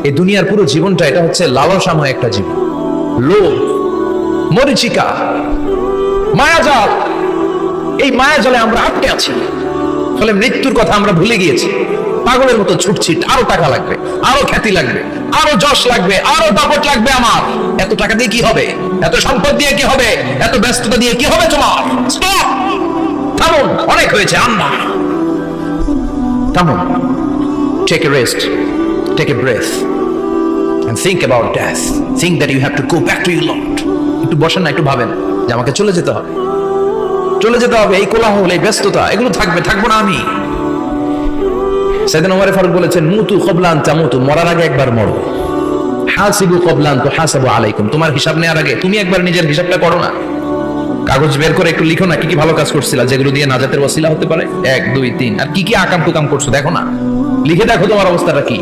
এই দুনিয়ার পুরো জীবনটা এটা হচ্ছে লালসাময় একটা জীবন, লোভ, মরিচিকা, মায়াজাল। এই মায়াজালে আমরা আটকে আছি, ফলে মৃত্যুর কথা আমরা ভুলে গিয়েছি। পাগলের মতো ছুটছি, আরো টাকা লাগবে, আরো খ্যাতি লাগবে, আরো যশ লাগবে, আরো দাপট লাগবে। আমার এত টাকা দিয়ে কি হবে? এত সম্পদ দিয়ে কি হবে? এত ব্যস্ততা দিয়ে কি হবে? তোমার স্টপ, থামুন, অনেক হয়েছে। আন্না, থামুন, take a rest, take a breath and think about death. Think that you have to go back to your Lord. একটু বসেন না, একটু ভাবেন যে আমাকে চলে যেতে হবে, চলে যেতে হবে। এই কোলাহল, এই ব্যস্ততা, এগুলো থাকবো না আমি। সাইয়েদনা ওমর ফারুক বলেছেন, মুতু ক্বাবলা আন তামুতু, মরার আগে একবার মরো। হাসিবু ক্বাবলা আন তুহাসাবু আলাইকুম, তোমার হিসাব নেওয়ার আগে তুমি একবার নিজের হিসাবটা করো না। কাগজ বের করে একটু লিখো না, কি কি ভালো কাজ করছিলা, যেগুলো দিয়ে নাজাতের ওসিলা হতে পারে। 1 2 3, আর কি কি আকাম কুকাম করছো দেখো না, লিখে দেখো তোমার অবস্থাটা কি।